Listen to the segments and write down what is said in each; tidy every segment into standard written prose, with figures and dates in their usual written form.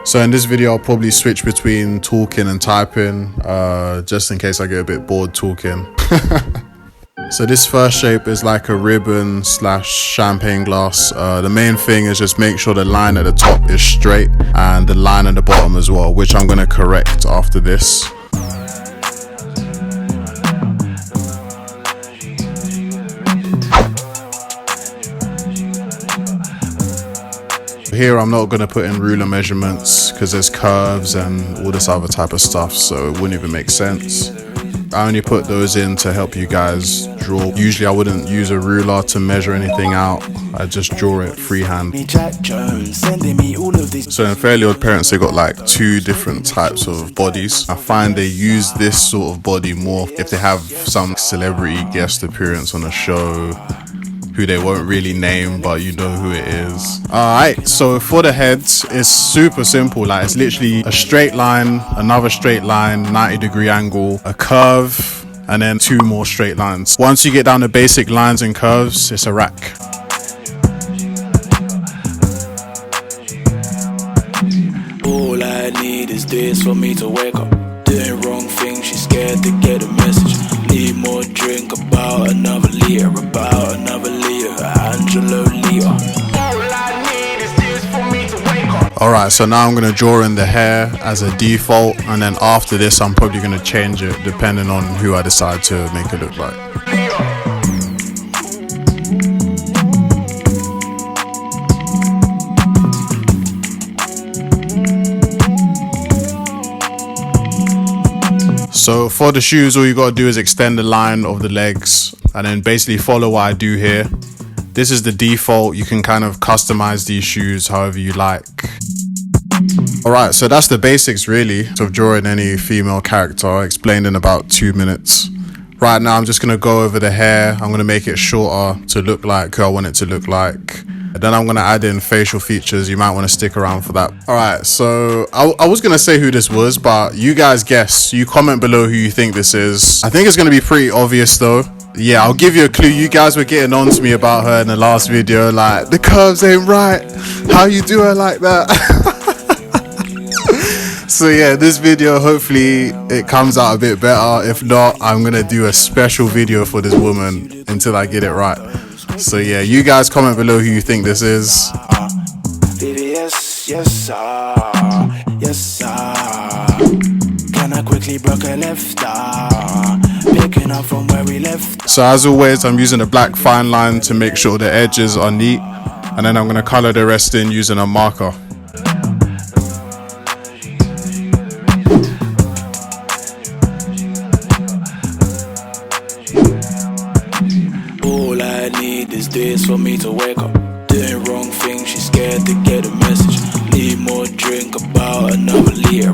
So in this video, I'll probably switch between talking and typing, just in case I get a bit bored talking. So this first shape is like a ribbon / champagne glass. The main thing is just make sure the line at the top is straight and the line at the bottom as well, which I'm going to correct after this. Here I'm not going to put in ruler measurements because there's curves and all this other type of stuff, so it wouldn't even make sense. I only put those in to help you guys draw. Usually I wouldn't use a ruler to measure anything out. I just draw it freehand. So in Fairly Odd Parents, they got like 2 different types of bodies. I find they use this sort of body more if they have some celebrity guest appearance on a show who they won't really name, but you know who it is. Alright, so for the heads, it's super simple. Like, it's literally a straight line, another straight line, 90-degree angle, a curve, and then 2 more straight lines. Once you get down to basic lines and curves, it's a rack. All I need is this for me to wake up. Doing wrong things, she's scared to get a message. Need more drink, about another liter, Angelo Leo. All I need is this for me to wake up. Alright, so now I'm going to draw in the hair as a default, and then after this I'm probably going to change it depending on who I decide to make it look like. So for the shoes, all you got to do is extend the line of the legs and then basically follow what I do here. This is the default. You can kind of customize these shoes however you like. Alright, so that's the basics really of drawing any female character, explained in about 2 minutes. Right now I'm just going to go over the hair. I'm going to make it shorter to look like who I want it to look like. Then I'm going to add in facial features. You might want to stick around for that. Alright, so I was going to say who this was, but you guys guess. You comment below who you think this is. I think it's going to be pretty obvious though. Yeah, I'll give you a clue. You guys were getting on to me about her in the last video, like, the curves ain't right. How you do her like that? So yeah, this video, hopefully it comes out a bit better. If not, I'm going to do a special video for this woman until I get it right. So yeah, you guys comment below who you think this is. Yes, can I quickly broke a left picking up from where we left. So as always, I'm using a black fine line to make sure the edges are neat, and then I'm going to color the rest in using a marker. All I need is this for me to wake up. Doing wrong things, she's scared to get a message. Need more drink, about another liter,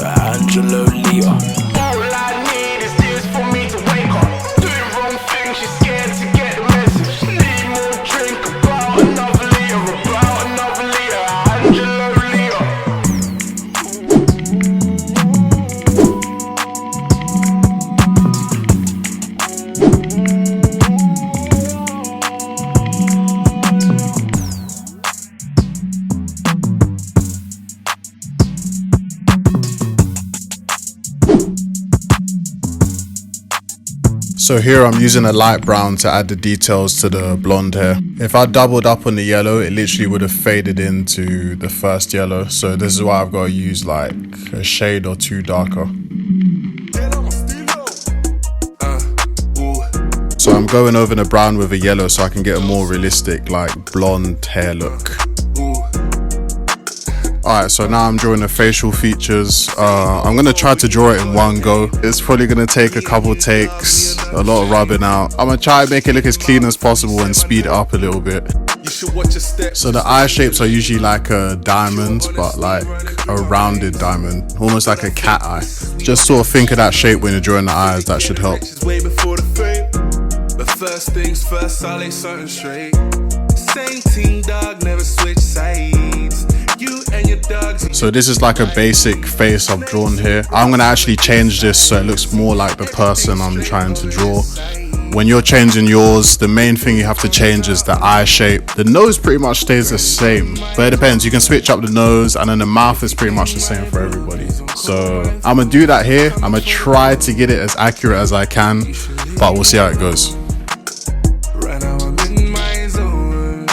Angelo Leo. All I need is this for me to wake up. Doing wrong things, she's scared to get a message. Need more drink, about another liter, Angelo Leo. So here I'm using a light brown to add the details to the blonde hair. If I doubled up on the yellow, it literally would have faded into the first yellow. So this is why I've got to use like a shade or 2 darker. So I'm going over the brown with a yellow so I can get a more realistic like blonde hair look. Alright, so now I'm drawing the facial features. I'm going to try to draw it in one go. It's probably going to take a couple takes, a lot of rubbing out. I'm going to try and make it look as clean as possible and speed it up a little bit. So the eye shapes are usually like a diamond, but like a rounded diamond, almost like a cat eye. Just sort of think of that shape when you're drawing the eyes, that should help. But first things first, I'll lay something straight. Same team, dog, never switch sides. You and your dogs. So this is like a basic face I've drawn here. I'm gonna actually change this so it looks more like the person I'm trying to draw. When you're changing yours, the main thing you have to change is the eye shape. The nose pretty much stays the same, but it depends. You can switch up the nose, and then the mouth is pretty much the same for everybody. So I'm gonna do that here. I'm gonna try to get it as accurate as I can, but we'll see how it goes. Right now I'm in my zone.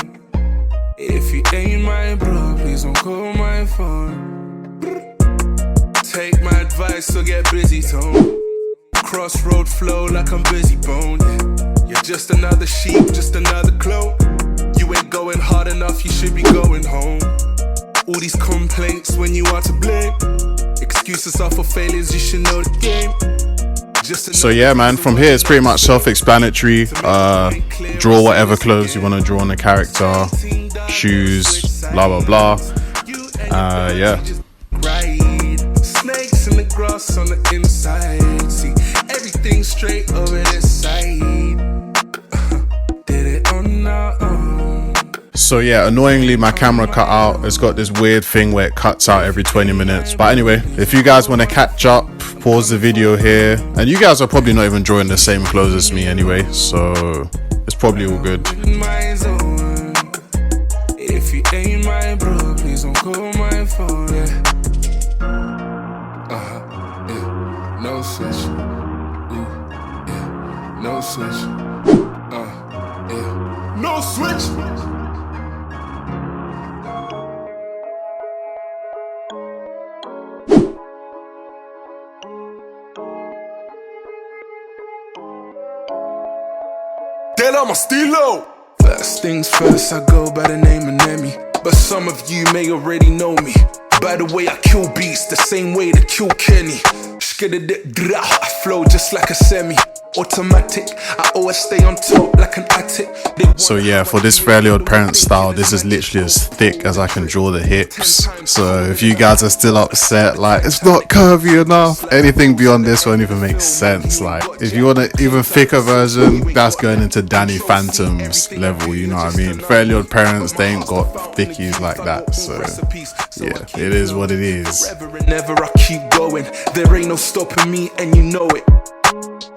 If you ain't my bro, please don't call my phone. Take my advice, so get busy, tone. Crossroad flow like I'm busy bone. You're just another sheep, just another clone. You ain't going hard enough, you should be going home. All these complaints when you are to blame. Excuses are for failures, you should know the game. So yeah, man, from here it's pretty much self-explanatory. Draw whatever clothes you want to draw on the character, shoes, blah blah blah. Yeah. Snakes in the grass on the inside. See everything straight over this side. Did it on our own. So yeah, annoyingly my camera cut out. It's got this weird thing where it cuts out every 20 minutes. But anyway, if you guys want to catch up, pause the video here. And you guys are probably not even drawing the same clothes as me anyway, so it's probably all good. If you ain't my bro, please don't call my phone. Yeah. Yeah. No switch. Ooh. Yeah. No switch. Yeah. No switch. My stilo. First things first, I go by the name of Nemi, but some of you may already know me by the way I kill beats, the same way to kill Kenny. I flow just like a semi-automatic. I always stay on top like an attic. So yeah, for this Fairly Oddparents style, this is literally as thick as I can draw the hips. So if you guys are still upset, like it's not curvy enough, anything beyond this won't even make sense. Like if you want an even thicker version, that's going into Danny Phantom's level, you know what I mean? Fairly Oddparents, they ain't got thickies like that, so yeah, it is what it is. Never I keep going, there ain't no stopping me and you know it.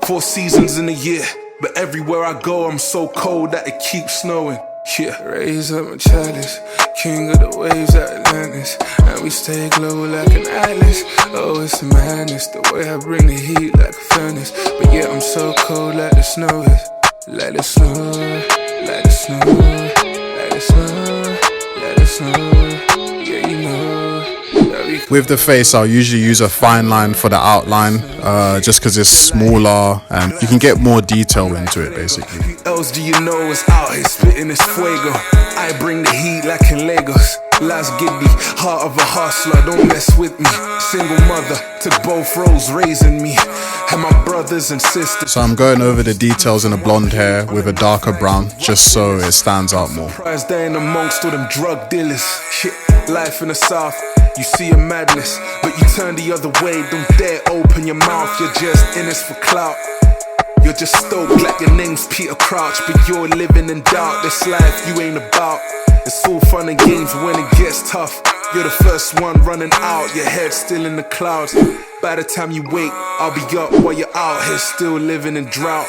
4 seasons in a year, but everywhere I go I'm so cold that it keeps snowing. Yeah, raise up my chalice, king of the waves at Atlantis, and we stay glow like an atlas. Oh, it's a madness, the way I bring the heat like a furnace. But yeah, I'm so cold like the snow is. Let it snow, let it snow, let it snow, let it snow. Yeah, you know. With the face, I'll usually use a fine line for the outline, just because it's smaller and you can get more detail into it, basically. Who else do you know is out here spitting this fuego? I bring the heat like in Lagos. Las Giddy, heart of a hustler, don't mess with me. Single mother, took both roles raising me, and my brothers and sisters. So I'm going over the details in the blonde hair with a darker brown, just so it stands out more. Surprised they ain't amongst all them drug dealers. Shit, life in the south, you see a madness, but you turn the other way. Don't dare open your mouth, you're just in this for clout. You're just stoked like your name's Peter Crouch, but you're living in doubt. This life you ain't about. It's all fun and games when it gets tough. You're the first one running out, your head's still in the clouds. By the time you wake, I'll be up while you're out here still living in drought.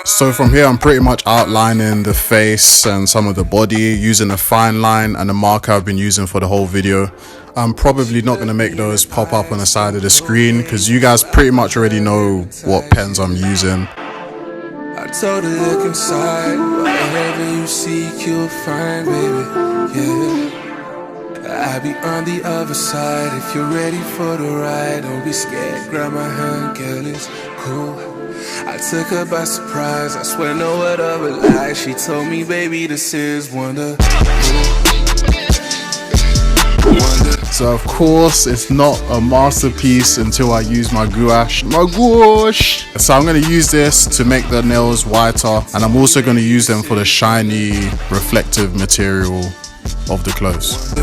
So from here I'm pretty much outlining the face and some of the body using a fine line and a marker I've been using for the whole video. I'm probably not going to make those pop up on the side of the screen because you guys pretty much already know what pens I'm using. I told her look inside, whatever you seek you'll find, baby, yeah. I'll be on the other side if you're ready for the ride. Don't be scared, grab my hand, girl, it's cool. I took her by surprise, I swear no word of a lie. She told me, baby, this is wonderful. So of course it's not a masterpiece until I use my gouache. So I'm going to use this to make the nails whiter, and I'm also going to use them for the shiny reflective material of the clothes.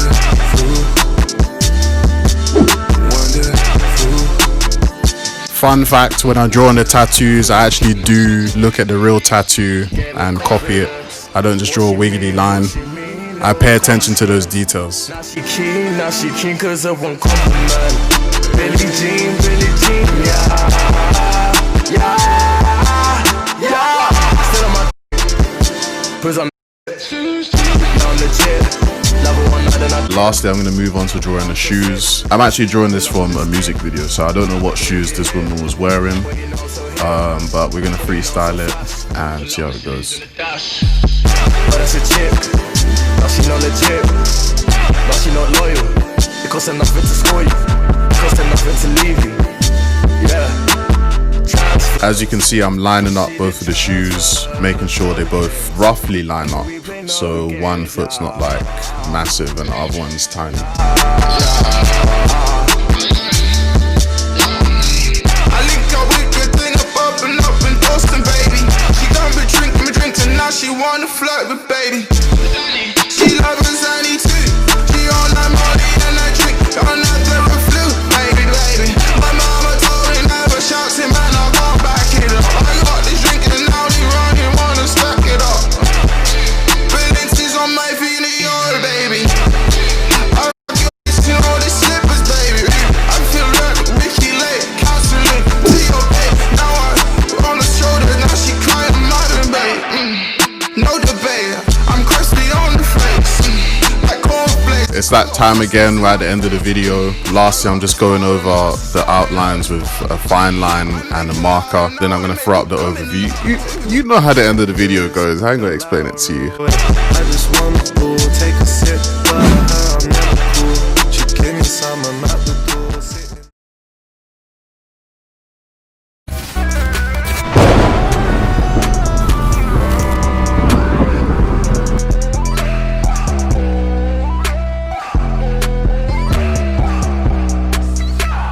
Fun fact, when I draw on the tattoos, I actually do look at the real tattoo and copy it. I don't just draw a wiggly line. I pay attention to those details. Now she keen cause of one compliment. Billie Jean, yeah, still on my put on the jet. Lastly, I'm going to move on to drawing the shoes. I'm actually drawing this from a music video, so I don't know what shoes this woman was wearing, but we're going to freestyle it and see how it goes. But it's a chick, now she not legit, now she not loyal. It costs her nothing to score you, it costs her nothing to leave you, yeah. As you can see, I'm lining up both of the shoes, making sure they both roughly line up, so one foot's not like massive and the other one's tiny. I link up with good thing up in Boston, baby. She done with drinking, now she wanna flirt with baby. She loves Zanny too. She on that money and that drink, on that third flu, baby. My mama told me never shout him, man, I can't back it up. I got this drinking and now they running, wanna stack it up. Balenci's on my feet, baby. I you know the slippers, baby. I feel like Ricky Lake, counseling to your babe. Now I'm on the shoulder, now she crying, I'm babe. No debate, I'm crispy on the face, like cornflakes. It's that time again, right at the end of the video. Lastly, I'm just going over the outlines with a fine line and a marker. Then I'm going to throw up the overview. You know how the end of the video goes. I ain't going to explain it to you. I just wanna go take a sip, but I'm never